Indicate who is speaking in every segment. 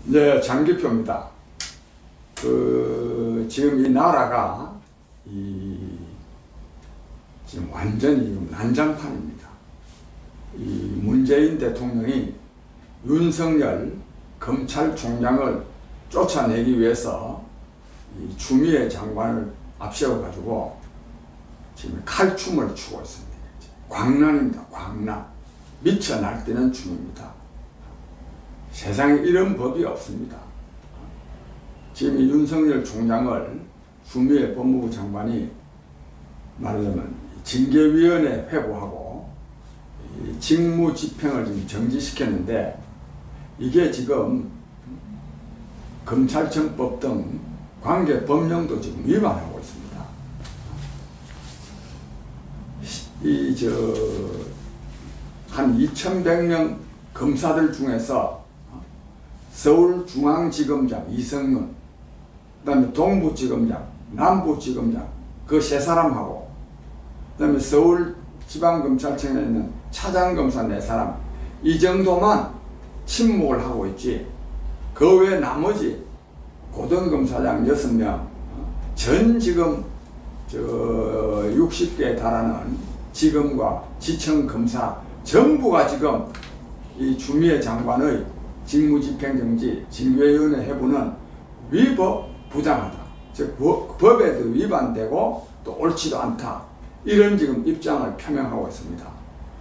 Speaker 1: 네, 장기표입니다. 지금 이 나라가 지금 완전히 난장판입니다. 이 문재인 대통령이 윤석열 검찰총장을 쫓아내기 위해서 이 추미애 장관을 앞세워가지고 지금 칼춤을 추고 있습니다. 광란입니다. 광란. 미쳐 날뛰는 춤입니다. 세상에 이런 법이 없습니다. 지금 이 윤석열 총장을 추미애 법무부 장관이 말하자면 징계위원회 회부하고 직무집행을 지금 정지시켰는데, 이게 지금 검찰청법 등 관계 법령도 지금 위반하고 있습니다. 한 2,100명 검사들 중에서 서울중앙지검장 이성윤, 그 다음에 동부지검장, 남부지검장 그 세 사람하고, 그 다음에 서울지방검찰청에 있는 차장검사 4사람, 이 정도만 침묵을 하고 있지, 그 외 나머지 고등검사장 6명, 전 지금 60개에 달하는 지검과 지청검사 전부가 지금 이 추미애 장관의 직무집행정지 징계위원회 해부는 위법 부당하다, 즉 법에도 위반되고 또 옳지도 않다, 이런 지금 입장을 표명하고 있습니다.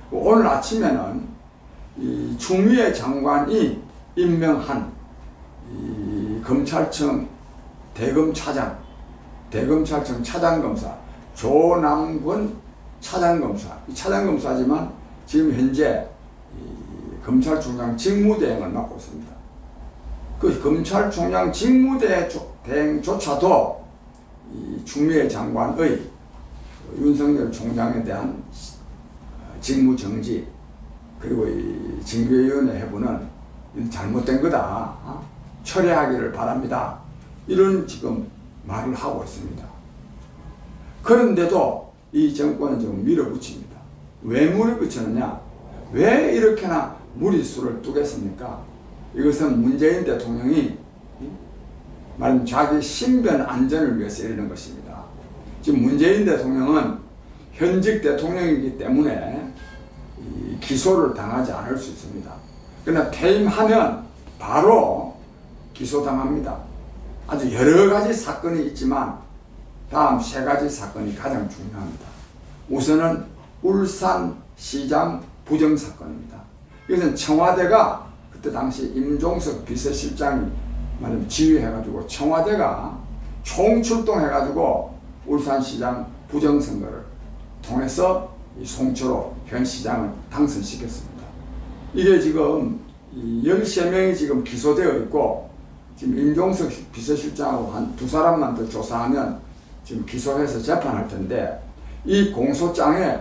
Speaker 1: 오늘 아침에는 이 추미애 장관이 임명한 이 검찰청 대검차장, 대검찰청 차장검사 조남권 차장검사, 이 차장검사지만 지금 현재 검찰총장 직무대행을 맡고 있습니다. 그 검찰총장 직무대행조차도 이 추미애 장관의 윤석열 총장에 대한 직무정지 그리고 이 징계위원회 해부는 잘못된 거다, 철회하기를 바랍니다, 이런 지금 말을 하고 있습니다. 그런데도 이 정권은 지금 밀어붙입니다. 왜 밀어붙이느냐? 왜 이렇게나 무리수를 두겠습니까? 이것은 문재인 대통령이 말하면 자기 신변 안전을 위해서 이러는 것입니다. 지금 문재인 대통령은 현직 대통령이기 때문에 기소를 당하지 않을 수 있습니다. 그러나 퇴임하면 바로 기소당합니다. 아주 여러 가지 사건이 있지만 다음 3가지 사건이 가장 중요합니다. 우선은 울산시장 부정사건입니다. 이것은 청와대가 그때 당시 임종석 비서실장이 말하면 지휘해가지고 청와대가 총출동해가지고 울산시장 부정선거를 통해서 이 송철호 현 시장을 당선시켰습니다. 이게 지금 13명이 지금 기소되어 있고, 지금 임종석 비서실장하고 한 2사람만 더 조사하면 지금 기소해서 재판할 텐데, 이 공소장에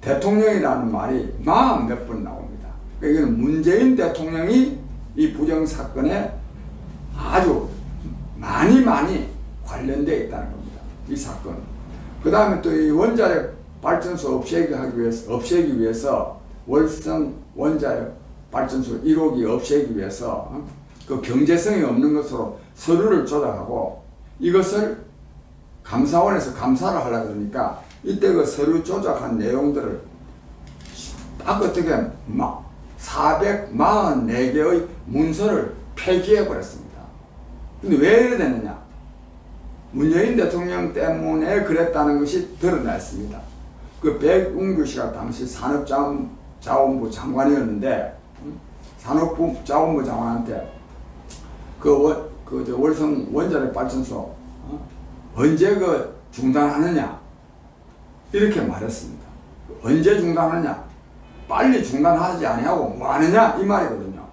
Speaker 1: 대통령이라는 말이 40몇 번 나옵니다. 이건 문재인 대통령이 이 부정사건에 아주 많이 관련되어 있다는 겁니다. 이 사건. 그 다음에 또 이 원자력 발전소 없애기 위해서 월성 원자력 발전소 1호기 없애기 위해서 그 경제성이 없는 것으로 서류를 조작하고, 이것을 감사원에서 감사를 하려고 그러니까 이때 그 서류 조작한 내용들을 딱 어떻게 막 444개의 문서를 폐기해 버렸습니다. 근데 왜 이래 됐느냐? 문재인 대통령 때문에 그랬다는 것이 드러났습니다. 그 백운규 씨가 당시 산업자원부 장관이었는데, 산업자원부 장관한테 월성 원자력 발전소 언제 중단하느냐 이렇게 말했습니다. 언제 중단하느냐? 빨리 중단하지 아니하고 뭐 하느냐 이 말이거든요.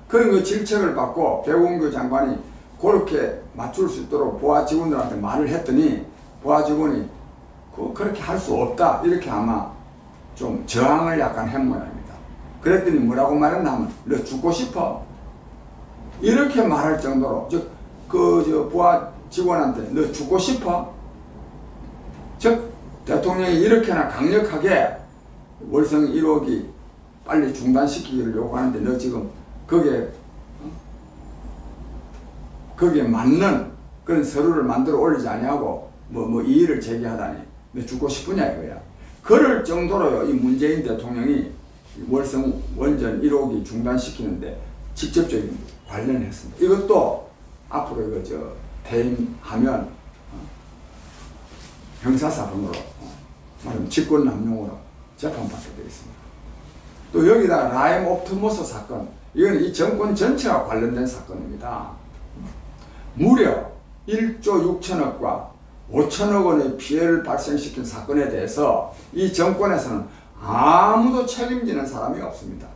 Speaker 1: 그런 그 질책을 받고 백운규 장관이 그렇게 맞출 수 있도록 부하 직원들한테 말을 했더니, 부하 직원이 그렇게 할 수 없다 이렇게 아마 좀 저항을 약간 한 모양입니다. 그랬더니 뭐라고 말했냐면 너 죽고 싶어? 이렇게 말할 정도로, 부하 직원한테 너 죽고 싶어? 즉 대통령이 이렇게나 강력하게 월성 1호기 빨리 중단시키기를 요구하는데 너 지금 거기에 거기에 맞는 그런 서류를 만들어 올리지 아니하고 이의를 제기하다니 너 죽고 싶으냐 이거야. 그럴 정도로요, 이 문재인 대통령이 월성 원전 1호기 중단시키는데 직접적인 관련했습니다. 이것도 앞으로 이거 퇴임하면 형사사건으로 말하면 직권남용으로 재판받게 되어 있습니다. 또 여기다가 라임 옵티머스 사건, 이건 이 정권 전체와 관련된 사건입니다. 무려 1조 6천억과 5천억 원의 피해를 발생시킨 사건에 대해서 이 정권에서는 아무도 책임지는 사람이 없습니다.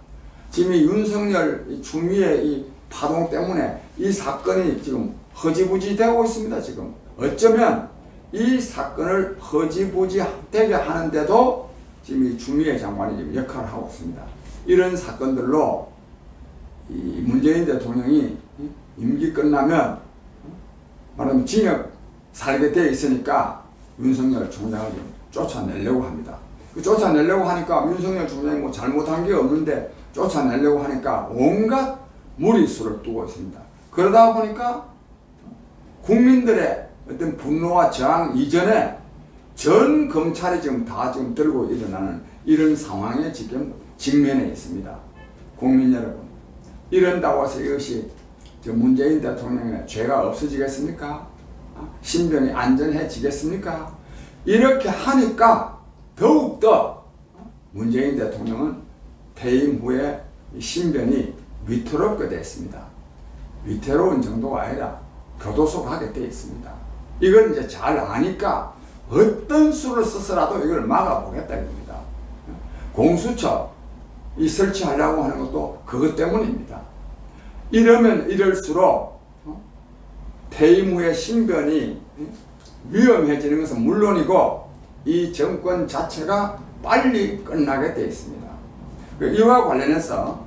Speaker 1: 지금 이 윤석열 추미애 이 파동 때문에 이 사건이 지금 허지부지 되고 있습니다. 지금 어쩌면 이 사건을 허지부지 되게 하는데도 지금 이 추미애 장관이 지금 역할을 하고 있습니다. 이런 사건들로 이 문재인 대통령이 임기 끝나면 말하면 징역 살게 돼 있으니까 윤석열 총장을 좀 쫓아내려고 합니다. 그 쫓아내려고 하니까 윤석열 총장이 뭐 잘못한 게 없는데 쫓아내려고 하니까 온갖 무리수를 두고 있습니다. 그러다 보니까 국민들의 어떤 분노와 저항 이전에 전 검찰이 지금 다 지금 들고 일어나는 이런 상황에 지금 직면해 있습니다. 국민 여러분, 이런다고 해서 이것이 문재인 대통령의 죄가 없어지겠습니까? 신변이 안전해지겠습니까? 이렇게 하니까 더욱더 문재인 대통령은 퇴임 후에 신변이 위태롭게 됐습니다. 위태로운 정도가 아니라 교도소 가게 되어 있습니다. 이걸 이제 잘 아니까 어떤 수를 써서라도 이걸 막아보겠다 입니다. 공수처 이 설치하려고 하는 것도 그것 때문입니다. 이러면 이럴수록 퇴임 후의 신변이 위험해지는 것은 물론이고 이 정권 자체가 빨리 끝나게 되어 있습니다. 이와 관련해서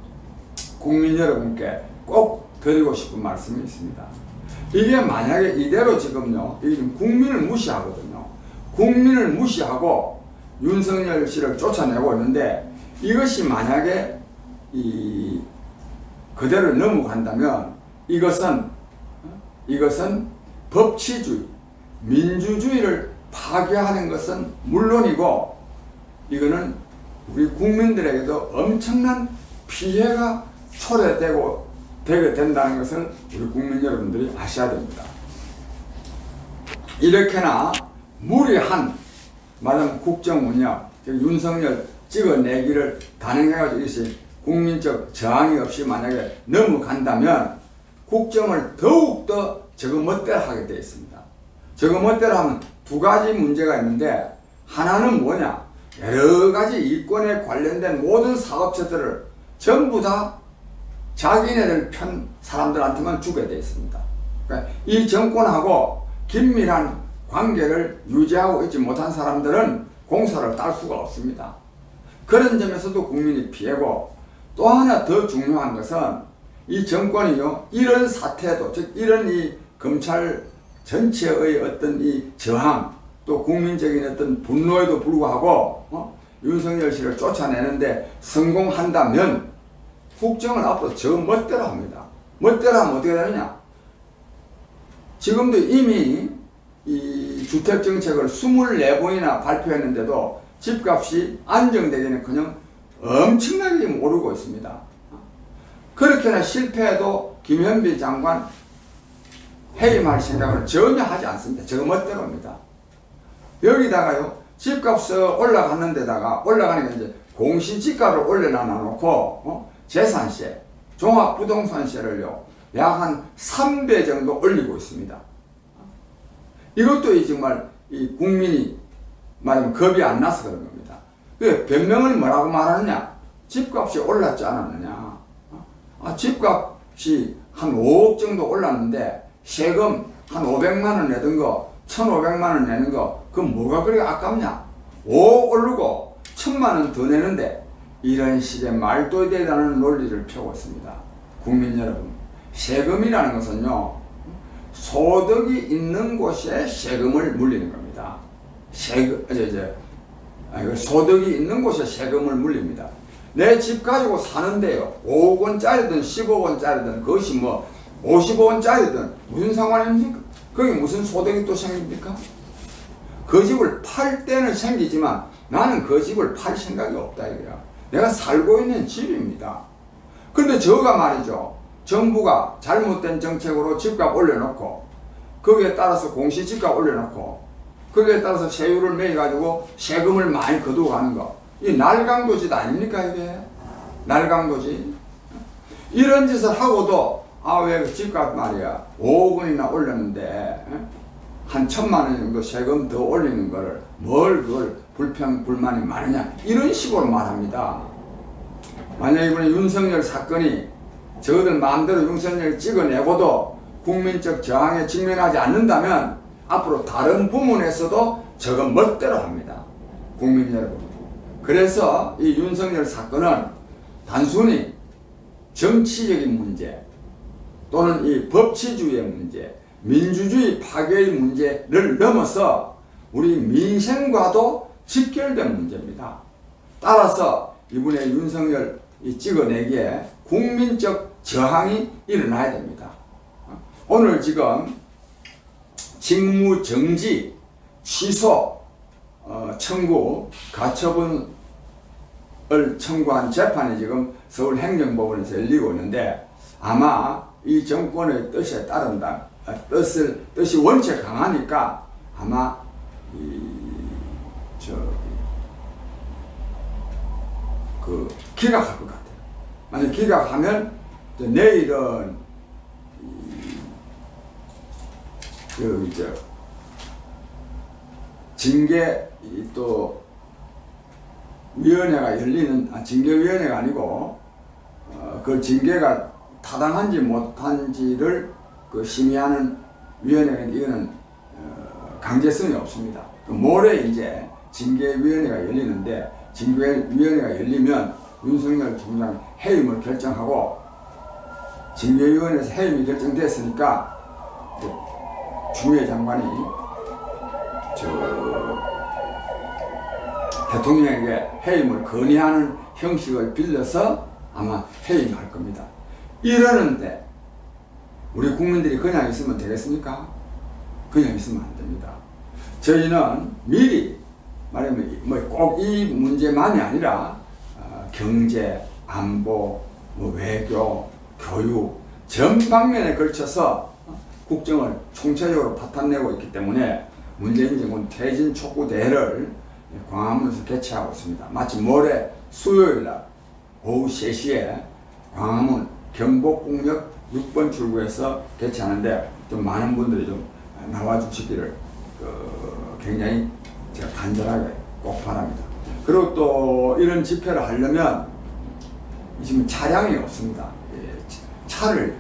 Speaker 1: 국민 여러분께 꼭 드리고 싶은 말씀이 있습니다. 이게 만약에 이대로 지금요, 국민을 무시하거든요. 국민을 무시하고 윤석열 씨를 쫓아내고 있는데 이것이 만약에 그대로 넘어간다면 이것은 법치주의, 민주주의를 파괴하는 것은 물론이고 이거는 우리 국민들에게도 엄청난 피해가 되게 된다는 것을 우리 국민 여러분들이 아셔야 됩니다. 이렇게나 무리한 말하면 국정운영, 윤석열 찍어내기를 단행해가지고 이것이 국민적 저항이 없이 만약에 넘어간다면 국정을 더욱더 저거 멋대로 하게 되어 있습니다. 저거 멋대로 하면 두 가지 문제가 있는데 하나는 뭐냐, 여러 가지 이권에 관련된 모든 사업체들을 전부 다 자기네들 편 사람들한테만 주게 되어 있습니다. 그러니까 이 정권하고 긴밀한 관계를 유지하고 있지 못한 사람들은 공사를 딸 수가 없습니다. 그런 점에서도 국민이 피해고, 또 하나 더 중요한 것은 이 정권이요, 이런 사태도, 즉 이런 이 검찰 전체의 어떤 이 저항, 또 국민적인 어떤 분노에도 불구하고 윤석열 씨를 쫓아내는데 성공한다면 국정을 앞으로 저 멋대로 합니다. 멋대로 하면 어떻게 되느냐? 지금도 이미 이 주택정책을 24번이나 발표했는데도 집값이 안정되기는커녕 엄청나게 오르고 있습니다. 그렇게나 실패해도 김현미 장관 해임할 생각을 전혀 하지 않습니다. 저거 멋대로입니다. 여기다가요, 집값이 올라가는 데다가 올라가니까 이제 공시지가를 올려놔 놓고 재산세, 종합부동산세를요 약 한 3배 정도 올리고 있습니다. 이것도 정말 이 국민이 말하면 겁이 안 나서 그런 겁니다. 그 변명을 뭐라고 말하느냐? 집값이 올랐지 않았느냐? 집값이 한 5억 정도 올랐는데 세금 한 500만 원 내던 거 1,500만 원 내는 거 그건 뭐가 그렇게 아깝냐? 5억 오르고 1,000만 원 더 내는데 이런 식의 말도 되다는 논리를 펴고 있습니다. 국민 여러분, 세금이라는 것은요, 소득이 있는 곳에 세금을 물리는 겁니다. 소득이 있는 곳에 세금을 물립니다. 내 집 가지고 사는데요, 5억 원짜리든 10억 원짜리든 그것이 뭐 55원짜리든 무슨 상관입니까? 거기 무슨 소득이 또 생깁니까? 그 집을 팔 때는 생기지만 나는 그 집을 팔 생각이 없다 이거야. 내가 살고 있는 집입니다. 근데 저가 말이죠. 정부가 잘못된 정책으로 집값 올려놓고 거기에 따라서 공시지가 올려놓고 거기에 따라서 세율을 매겨가지고 세금을 많이 거두고 가는 거. 이 날강도짓 아닙니까 이게? 날강도짓. 이런 짓을 하고도 왜 집값 말이야 5억 원이나 올렸는데 한 1,000만 원 정도 세금 더 올리는 거를 뭘 그걸 불만이 많으냐 이런 식으로 말합니다. 만약 이번에 윤석열 사건이 저들 마음대로 윤석열을 찍어내고도 국민적 저항에 직면하지 않는다면 앞으로 다른 부문에서도 저거 멋대로 합니다. 국민 여러분. 그래서 이 윤석열 사건은 단순히 정치적인 문제 또는 이 법치주의의 문제, 민주주의 파괴의 문제를 넘어서 우리 민생과도 직결된 문제입니다. 따라서 이번에 윤석열 찍어내기에 국민적 저항이 일어나야 됩니다. 오늘 지금 직무정지, 취소, 청구, 가처분을 청구한 재판이 지금 서울행정법원에서 열리고 있는데 아마 이 정권의 뜻에 따른다. 뜻이 원체 강하니까 아마 기각할 것 같아요. 만약 기각하면 내일은 징계 또 위원회가 열리는 징계위원회가 아니고 그 징계가 타당한지 못한지를 심의하는 위원회가 이거는 강제성이 없습니다. 모레 이제 징계위원회가 열리는데 징계위원회가 열리면 윤석열 총장 해임을 결정하고 징계위원회에서 해임이 결정됐으니까 주미애 장관이 대통령에게 해임을 건의하는 형식을 빌려서 아마 해임할 겁니다. 이러는데 우리 국민들이 그냥 있으면 되겠습니까? 그냥 있으면 안 됩니다. 저희는 미리 말하면 꼭 이 문제만이 아니라 경제, 안보, 외교, 교육 전 방면에 걸쳐서 국정을 총체적으로 파탄내고 있기 때문에 문재인 정권 퇴진 촉구 대회를 광화문에서 개최하고 있습니다. 마침 모레 수요일날 오후 3시에 광화문 경복궁역 6번 출구에서 개최하는데 좀 많은 분들이 좀 나와주시기를 굉장히 제가 간절하게 꼭 바랍니다. 그리고 또 이런 집회를 하려면 지금 차량이 없습니다. 차를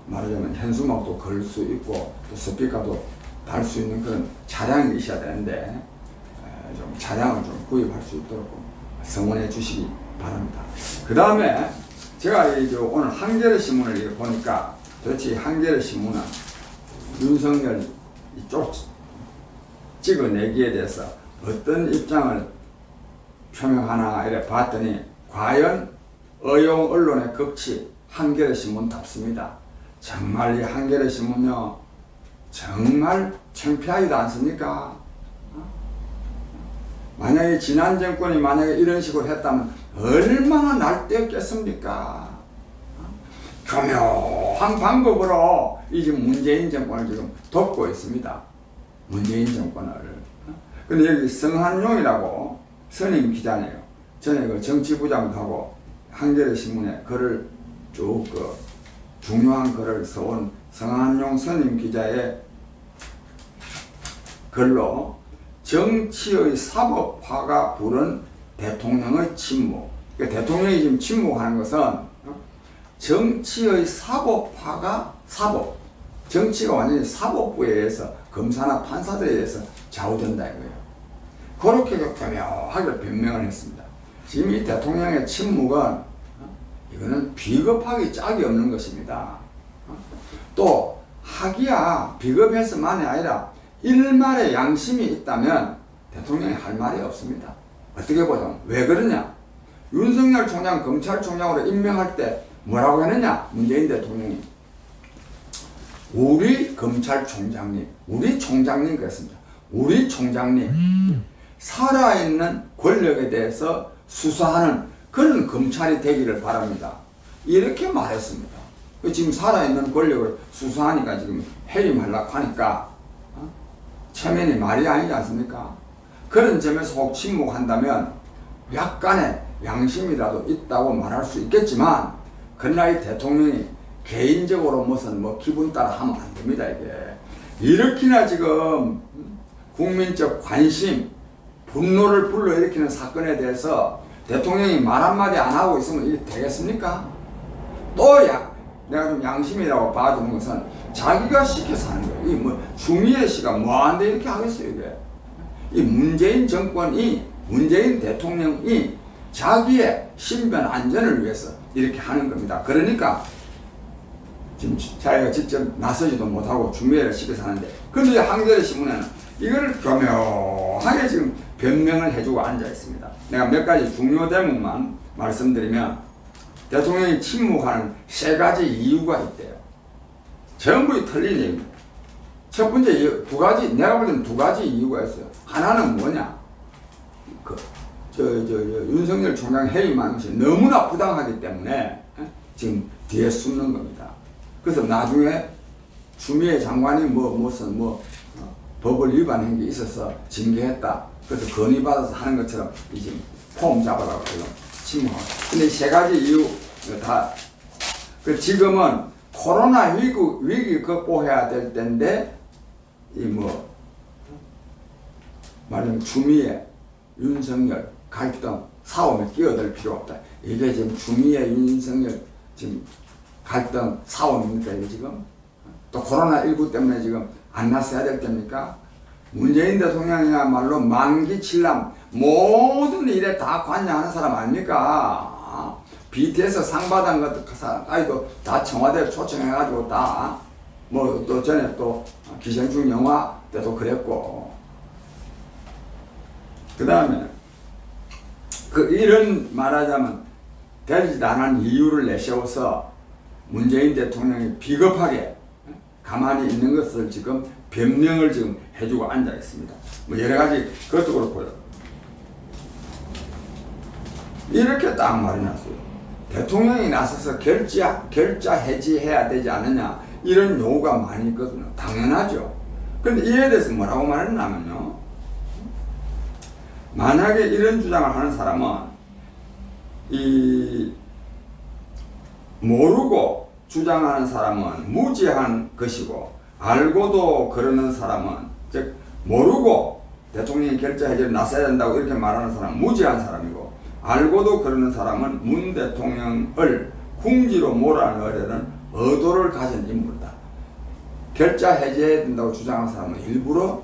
Speaker 1: 말하자면 현수막도 걸 수 있고 또 스피커도 달 수 있는 그런 차량이 있어야 되는데 좀 차량을 좀 구입할 수 있도록 성원해 주시기 바랍니다. 그 다음에 제가 오늘 한겨레 신문을 보니까 도대체 한겨레 신문은 윤석열 이쪽 찍어내기에 대해서 어떤 입장을 표명하나 이래 봤더니 과연 어용 언론의 극치 한겨레 신문답습니다. 정말 이 한겨레 신문요 정말 창피하지도 않습니까? 만약에 지난 정권이 만약에 이런 식으로 했다면 얼마나 날뛰었겠습니까? 교묘한 방법으로 이 지금 문재인 정권을 지금 돕고 있습니다. 문재인 정권을. 근데 여기 성한용이라고 선임 기자네요. 전에 그 정치부장도 하고 한겨레 신문에 글을 쭉 중요한 글을 써온 성한용 선임 기자의 글로 정치의 사법화가 부른 대통령의 침묵. 그러니까 대통령이 지금 침묵하는 것은 정치의 사법화가 정치가 완전히 사법부에 의해서 검사나 판사들에 의해서 좌우된다 이거예요. 그렇게 교묘하게 변명을 했습니다. 지금 이 대통령의 침묵은 이거는 비겁하기 짝이 없는 것입니다. 또 하기야 비겁해서만이 아니라 일말의 양심이 있다면 대통령이 할 말이 없습니다. 어떻게 보자면 왜 그러냐? 윤석열 총장 검찰총장으로 임명할 때 뭐라고 했느냐? 문재인 대통령이 우리 검찰총장님, 우리 총장님 그랬습니다. 우리 총장님 살아있는 권력에 대해서 수사하는 그런 검찰이 되기를 바랍니다. 이렇게 말했습니다. 지금 살아있는 권력을 수사하니까 지금 해임하려고 하니까 체면이 말이 아니지 않습니까? 그런 점에서 혹 침묵한다면 약간의 양심이라도 있다고 말할 수 있겠지만, 그러나 이 대통령이 개인적으로 무슨 뭐 기분 따라 하면 안 됩니다. 이게 이렇게나 지금 국민적 관심, 분노를 불러일으키는 사건에 대해서 대통령이 말 한마디 안 하고 있으면 이게 되겠습니까? 또 내가 좀 양심이라고 봐주는 것은 자기가 시켜서 하는 거예요. 이 뭐 주미애 씨가 뭐한데 이렇게 하겠어요. 이게 이 문재인 정권이, 문재인 대통령이 자기의 신변 안전을 위해서 이렇게 하는 겁니다. 그러니까 지금 자기가 직접 나서지도 못하고 주미애를 시켜서 하는데, 근데 한겨레 신문에는 이걸 교묘하게 지금 변명을 해주고 앉아 있습니다. 내가 몇 가지 중요 대목만 말씀드리면, 대통령이 침묵하는 3가지 이유가 있대요. 전부 틀린 얘기입니다. 첫 번째, 2가지, 내가 볼 때는 2가지 이유가 있어요. 하나는 뭐냐? 윤석열 총장 해임하는 것이 너무나 부당하기 때문에 지금 뒤에 숨는 겁니다. 그래서 나중에 추미애 장관이 무슨 법을 위반한 게 있어서 징계했다. 그래서 건의받아서 하는 것처럼 이제 폼 잡아라고 침묵하고. 근데 3가지 이유 다, 지금은 코로나 위기 극복해야 될 때인데, 말하자면 주미애, 윤석열 갈등, 싸움에 끼어들 필요 없다. 이게 지금 주미애, 윤석열 지금 갈등, 싸움입니까? 이게 지금? 또 코로나19 때문에 지금 안 났어야 될 때입니까? 문재인 대통령이야말로 만기 칠남, 모든 일에 다 관여하는 사람 아닙니까? BTS 상 받은 것까지도 다 청와대에 초청해가지고 다, 또 전에 또 기생충 영화 때도 그랬고. 그 다음에, 이런 말하자면, 되지도 않은 이유를 내세워서 문재인 대통령이 비겁하게 가만히 있는 것을 지금 변명을 지금 해주고 앉아 있습니다. 여러 가지, 그것도 그렇고요. 이렇게 딱 말이 났어요. 대통령이 나서서 결자 해지해야 되지 않느냐, 이런 요구가 많이 있거든요. 당연하죠. 그런데 이에 대해서 뭐라고 말했냐면요, 만약에 이런 주장을 하는 사람은 모르고 주장하는 사람은 무지한 것이고, 알고도 그러는 사람은, 즉 모르고 대통령이 결자 해지를 나서야 된다고 이렇게 말하는 사람은 무지한 사람이고, 알고도 그러는 사람은 문 대통령을 궁지로 몰아넣으려는 의도를 가진 인물이다. 결자 해제해야 된다고 주장하는 사람은 일부러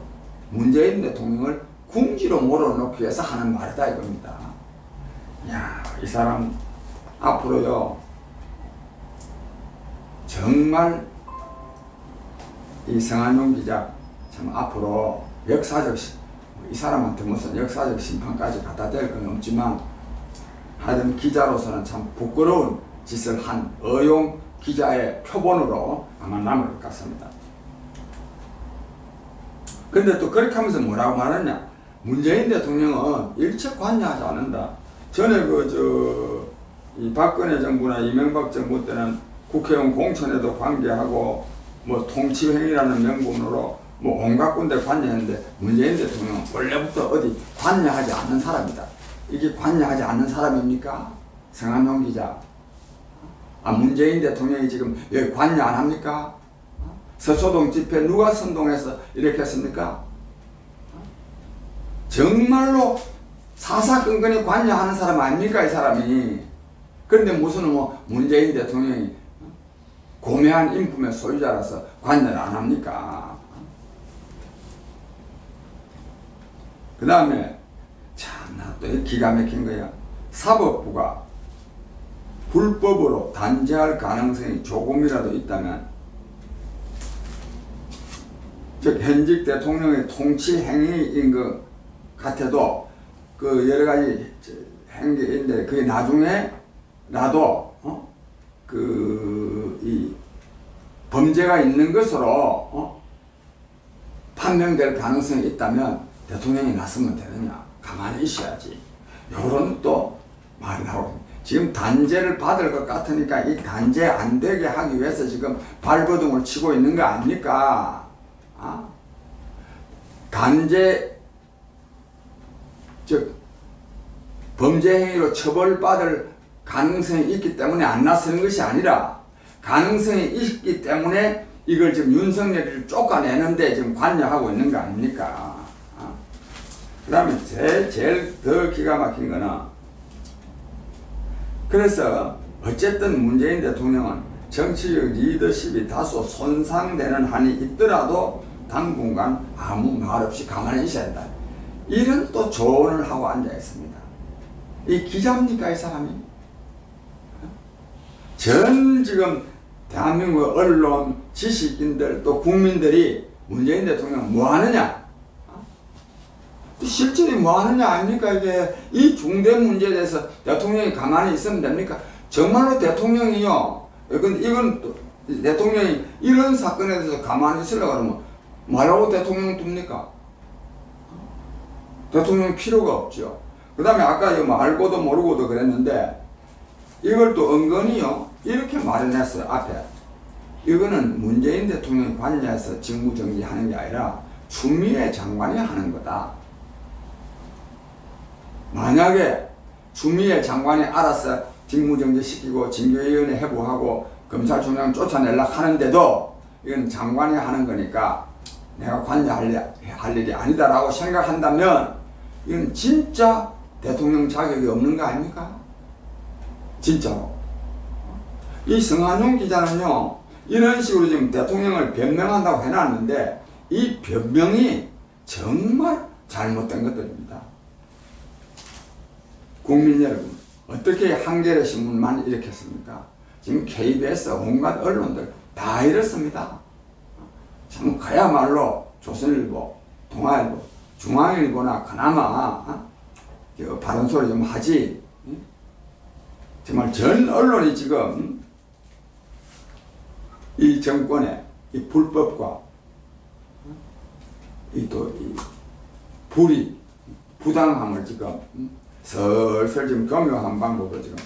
Speaker 1: 문재인 대통령을 궁지로 몰아넣기 위해서 하는 말이다 이겁니다. 야, 이 사람 앞으로요, 정말 이 성한용 기자 참 앞으로 역사적, 이 사람한테 무슨 역사적 심판까지 갖다 댈 건 없지만, 하여튼 기자로서는 참 부끄러운 짓을 한 어용 기자의 표본으로 아마 남을 것 같습니다. 근데 또 그렇게 하면서 뭐라고 말하냐? 문재인 대통령은 일체 관여하지 않는다. 전에 이 박근혜 정부나 이명박 정부 때는 국회의원 공천에도 관계하고, 통치행위라는 명분으로 온갖 군데 관여했는데, 문재인 대통령은 원래부터 어디 관여하지 않는 사람이다. 이게 관여하지 않는 사람입니까? 성한용 기자. 문재인 대통령이 지금 여기 관여 안 합니까? 서초동 집회 누가 선동해서 이렇게 했습니까? 정말로 사사건건에 관여하는 사람 아닙니까, 이 사람이? 그런데 무슨 문재인 대통령이 고매한 인품의 소유자라서 관여를 안 합니까? 그 다음에 참나 또 기가 막힌 거야. 사법부가 불법으로 단죄할 가능성이 조금이라도 있다면, 즉 현직 대통령의 통치 행위인 것 같아도 여러 가지 행위인데, 그게 나중에 나도 이 범죄가 있는 것으로 판명될 가능성이 있다면 대통령이 나서면 되느냐? 가만히 있어야지. 요런 또 말이 나오고, 지금 단죄를 받을 것 같으니까 이 단죄 안 되게 하기 위해서 지금 발버둥을 치고 있는 거 아닙니까? 단죄, 즉 범죄 행위로 처벌받을 가능성이 있기 때문에 안 나서는 것이 아니라, 가능성이 있기 때문에 이걸 지금 윤석열을 쫓아내는데 지금 관여하고 있는 거 아닙니까? 그 다음에 제일 더 기가 막힌 거는, 그래서 어쨌든 문재인 대통령은 정치적 리더십이 다소 손상되는 한이 있더라도 당분간 아무 말 없이 가만히 있어야 된다. 이런 또 조언을 하고 앉아 있습니다. 이 기자입니까, 이 사람이? 전 지금 대한민국 언론, 지식인들, 또 국민들이 문재인 대통령 뭐 하느냐? 실질이 뭐 하느냐 아닙니까? 이게 이 중대 문제에 대해서 대통령이 가만히 있으면 됩니까? 정말로 대통령이요. 이건 또 대통령이 이런 사건에 대해서 가만히 있으려고 그러면 뭐라고 대통령 둡니까? 대통령 필요가 없죠. 그 다음에 아까 뭐 알고도 모르고도 그랬는데, 이걸 또 은근히요 이렇게 마련했어요. 앞에 이거는 문재인 대통령이 관여해서 직무정지하는 게 아니라 추미애 장관이 하는 거다. 만약에 추미애 장관이 알아서 직무정지시키고 징계위원회 해부하고 검찰총장 쫓아내려고 하는데도 이건 장관이 하는 거니까 내가 관여할 일이 아니다라고 생각한다면 이건 진짜 대통령 자격이 없는 거 아닙니까? 진짜로. 이 성한용 기자는요 이런 식으로 지금 대통령을 변명한다고 해놨는데 이 변명이 정말 잘못된 것들입니다. 국민 여러분, 어떻게 한겨레 신문만 일으켰습니까? 지금 KBS 온갖 언론들 다 이렇습니다. 참 그야말로 조선일보, 동아일보, 중앙일보나 그나마 바른 소리 좀 하지. 정말 전 언론이 지금 이 정권의 이 불법과 이 불의, 부당함을 지금 슬슬 지금 경영한 방법으로 지금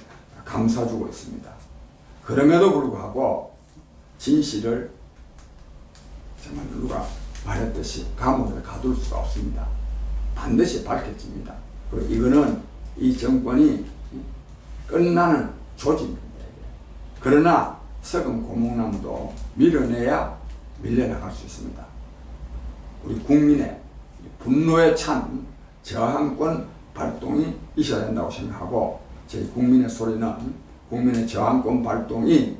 Speaker 1: 감싸주고 있습니다. 그럼에도 불구하고 진실을 정말 누가 말했듯이 감옥에 가둘 수가 없습니다. 반드시 밝혀집니다. 그리고 이거는 이 정권이 끝나는 조짐입니다. 그러나 썩은 고목나무도 밀어내야 밀려나갈 수 있습니다. 우리 국민의 분노에 찬 저항권 발동이 있어야 된다고 생각하고, 저희 국민의 소리는 국민의 저항권 발동이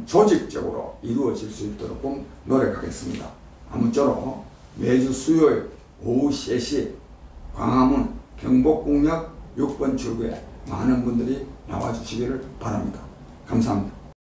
Speaker 1: 조직적으로 이루어질 수 있도록 꼭 노력하겠습니다. 아무쪼록 매주 수요일 오후 3시 광화문 경복궁역 6번 출구에 많은 분들이 나와주시기를 바랍니다. 감사합니다.